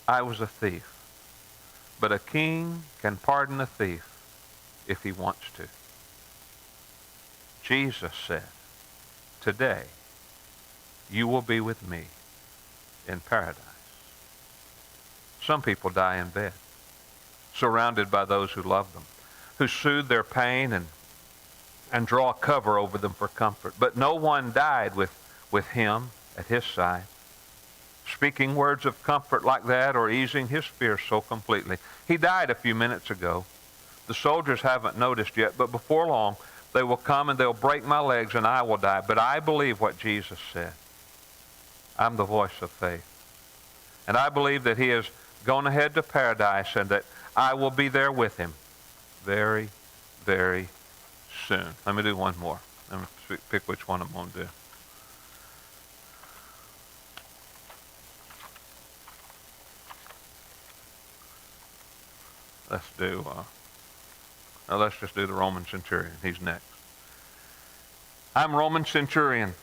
I was a thief. But a king can pardon a thief if he wants to. Jesus said, today you will be with me in paradise. Some people die in bed, surrounded by those who love them, who soothe their pain and draw a cover over them for comfort. But no one died with him at his side, speaking words of comfort like that or easing his fears so completely. He died a few minutes ago, The soldiers haven't noticed yet, but before long, they will come and they'll break my legs and I will die. But I believe what Jesus said. I'm the voice of faith. And I believe that he has gone ahead to paradise and that I will be there with him very, very soon. Let me do one more. Let me pick which one I'm going to do. Let's just do the Roman centurion. He's next. I'm Roman centurion.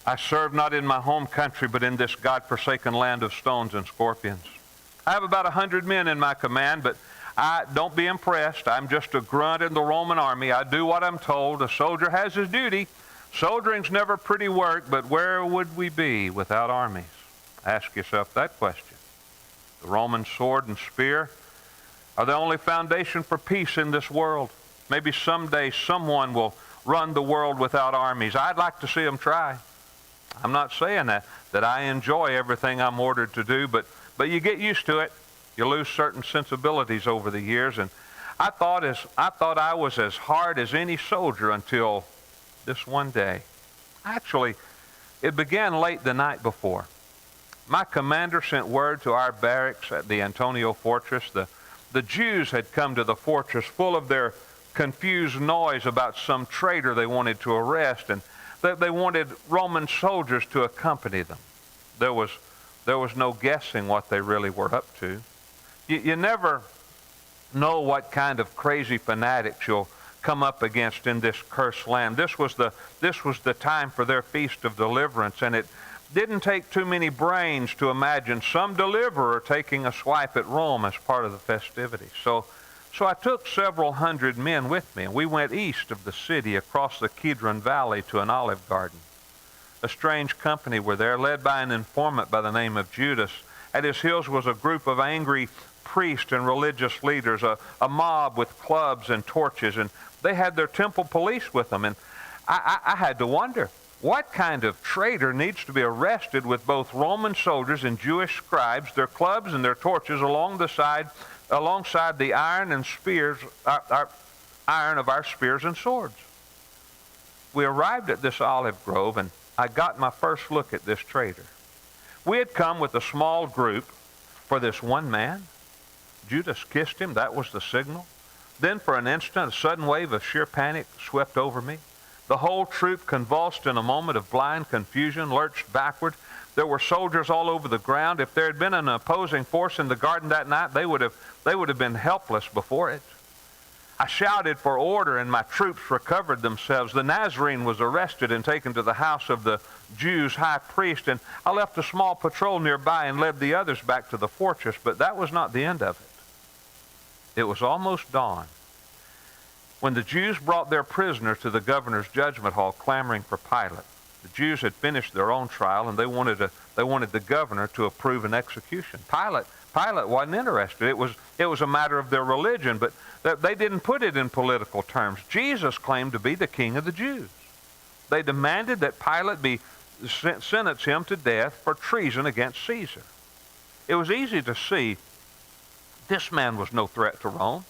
I serve not in my home country, but in this God-forsaken land of stones and scorpions. I have about 100 men in my command, but don't be impressed. I'm just a grunt in the Roman army. I do what I'm told. A soldier has his duty. Soldiering's never pretty work, but where would we be without armies? Ask yourself that question. The Roman sword and spear are the only foundation for peace in this world. Maybe someday someone will run the world without armies. I'd like to see them try. I'm not saying that I enjoy everything I'm ordered to do, but you get used to it. You lose certain sensibilities over the years, and I thought I was as hard as any soldier until this one day. Actually, it began late the night before. My commander sent word to our barracks at the Antonio fortress. The Jews had come to the fortress full of their confused noise about some traitor they wanted to arrest, and they wanted Roman soldiers to accompany them. There was no guessing what they really were up to. You never know what kind of crazy fanatics you'll come up against in this cursed land. This was the time for their feast of deliverance, and it didn't take too many brains to imagine some deliverer taking a swipe at Rome as part of the festivities. So I took several hundred men with me, and we went east of the city across the Kidron Valley to an olive garden. A strange company were there, led by an informant by the name of Judas. At his heels was a group of angry priests and religious leaders, a mob with clubs and torches, and they had their temple police with them. And I had to wonder, what kind of traitor needs to be arrested with both Roman soldiers and Jewish scribes, their clubs and their torches alongside the iron and spears, iron of our spears and swords? We arrived at this olive grove, and I got my first look at this traitor. We had come with a small group for this one man. Judas kissed him. That was the signal. Then for an instant, a sudden wave of sheer panic swept over me. The whole troop, convulsed in a moment of blind confusion, lurched backward. There were soldiers all over the ground. If there had been an opposing force in the garden that night, they would have been helpless before it. I shouted for order, and my troops recovered themselves. The Nazarene was arrested and taken to the house of the Jews' high priest, and I left a small patrol nearby and led the others back to the fortress, but that was not the end of it. It was almost dawn when the Jews brought their prisoner to the governor's judgment hall, clamoring for Pilate. The Jews had finished their own trial, and they wanted the governor to approve an execution. Pilate wasn't interested. It was a matter of their religion, but they didn't put it in political terms. Jesus claimed to be the king of the Jews. They demanded that Pilate be sentence him to death for treason against Caesar. It was easy to see this man was no threat to Rome.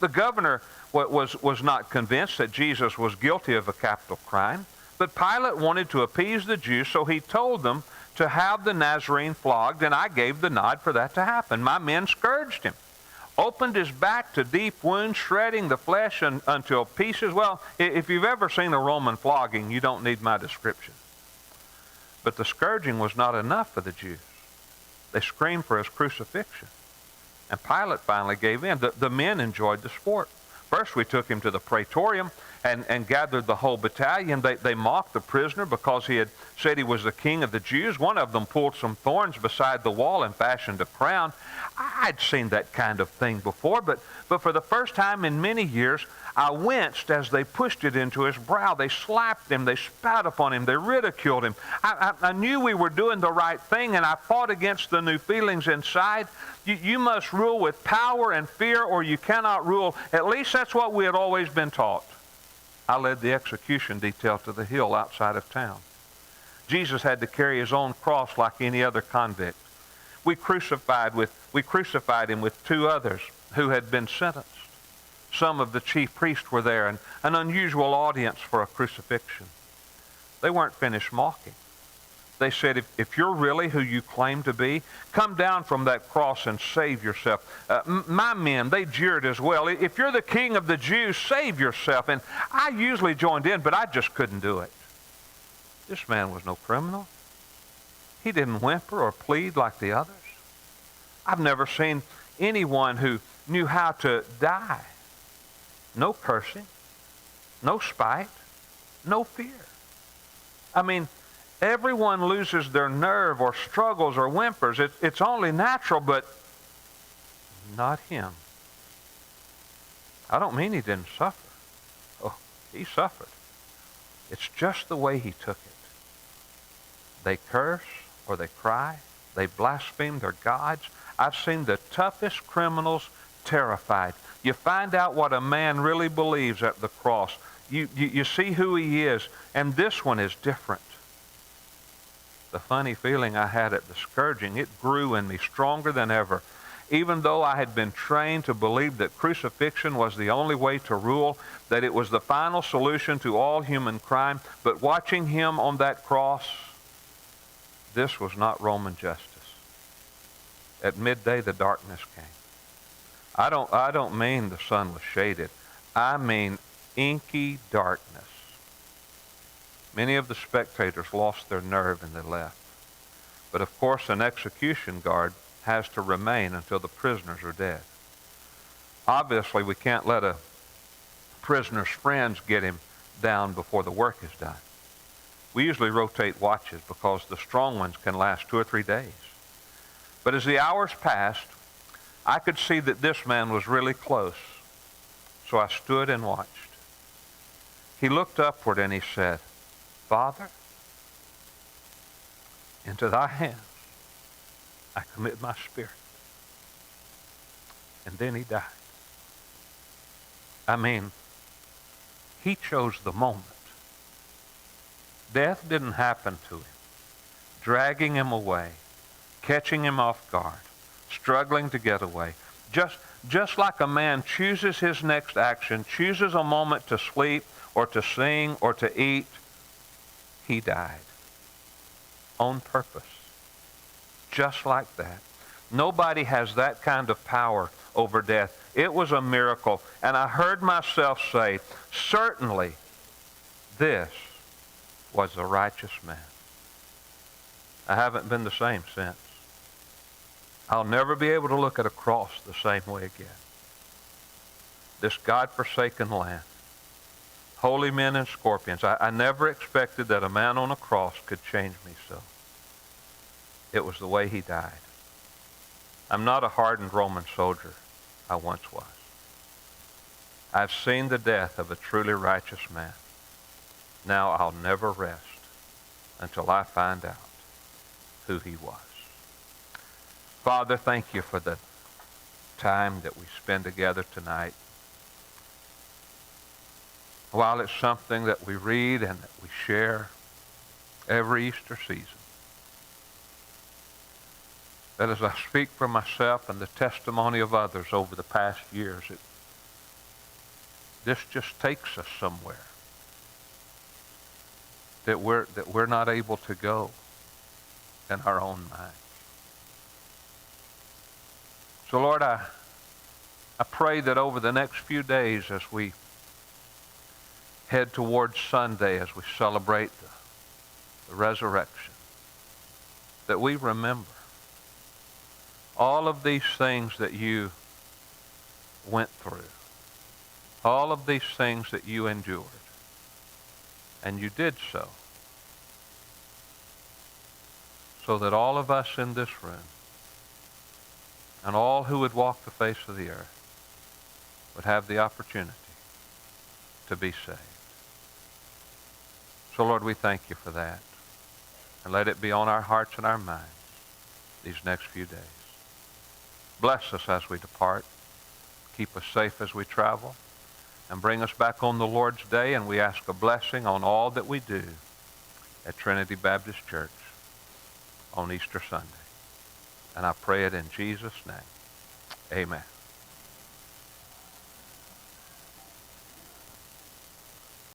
The governor was not convinced that Jesus was guilty of a capital crime, but Pilate wanted to appease the Jews, so he told them to have the Nazarene flogged, and I gave the nod for that to happen. My men scourged him, opened his back to deep wounds, shredding the flesh until pieces. Well, if you've ever seen a Roman flogging, you don't need my description. But the scourging was not enough for the Jews. They screamed for his crucifixion. And Pilate finally gave in. The men enjoyed the sport. First, we took him to the praetorium and gathered the whole battalion. They mocked the prisoner because he had said he was the king of the Jews. One of them pulled some thorns beside the wall and fashioned a crown. I'd seen that kind of thing before, but for the first time in many years, I winced as they pushed it into his brow. They slapped him. They spat upon him. They ridiculed him. I knew we were doing the right thing, and I fought against the new feelings inside. You must rule with power and fear, or you cannot rule. At least that's what we had always been taught. I led the execution detail to the hill outside of town. Jesus had to carry his own cross like any other convict. We crucified him with two others who had been sentenced. some of the chief priests were there, and an unusual audience for a crucifixion. They weren't finished mocking. They said, if you're really who you claim to be, come down from that cross and save yourself. My men, they jeered as well. If you're the king of the Jews, save yourself. And I usually joined in, but I just couldn't do it. This man was no criminal. He didn't whimper or plead like the others. I've never seen anyone who knew how to die. No cursing, no spite, no fear. I mean, everyone loses their nerve or struggles or whimpers. It's only natural, but not him. I don't mean he didn't suffer. Oh, he suffered. It's just the way he took it. They curse or they cry. They blaspheme their gods. I've seen the toughest criminals terrified. You find out what a man really believes at the cross. You see who he is, and this one is different. The funny feeling I had at the scourging, it grew in me stronger than ever. Even though I had been trained to believe that crucifixion was the only way to rule, that it was the final solution to all human crime, but watching him on that cross, this was not Roman justice. At midday, the darkness came. I don't mean the sun was shaded. I mean inky darkness. Many of the spectators lost their nerve and they left. But of course, an execution guard has to remain until the prisoners are dead. Obviously, we can't let a prisoner's friends get him down before the work is done. We usually rotate watches because the strong ones can last 2 or 3 days. But as the hours passed, I could see that this man was really close. So I stood and watched. He looked upward and he said, "Father, into thy hands I commit my spirit." And then he died. I mean, he chose the moment. Death didn't happen to him, dragging him away, catching him off guard, struggling to get away. Just like a man chooses his next action, chooses a moment to sleep or to sing or to eat, he died on purpose. Just like that. Nobody has that kind of power over death. It was a miracle. And I heard myself say, certainly this was a righteous man. I haven't been the same since. I'll never be able to look at a cross the same way again. This God-forsaken land, holy men and scorpions. I never expected that a man on a cross could change me so. It was the way he died. I'm not a hardened Roman soldier. I once was. I've seen the death of a truly righteous man. Now I'll never rest until I find out who he was. Father, thank you for the time that we spend together tonight. While it's something that we read and that we share every Easter season, that as I speak for myself and the testimony of others over the past years, this just takes us somewhere that we're not able to go in our own minds. So Lord, I pray that over the next few days as we head towards Sunday, as we celebrate the resurrection, that we remember all of these things that you went through, all of these things that you endured, and you did so that all of us in this room and all who would walk the face of the earth would have the opportunity to be saved. So Lord, we thank you for that. And let it be on our hearts and our minds these next few days. Bless us as we depart. Keep us safe as we travel. And bring us back on the Lord's Day, and we ask a blessing on all that we do at Trinity Baptist Church on Easter Sunday. And I pray it in Jesus' name. Amen.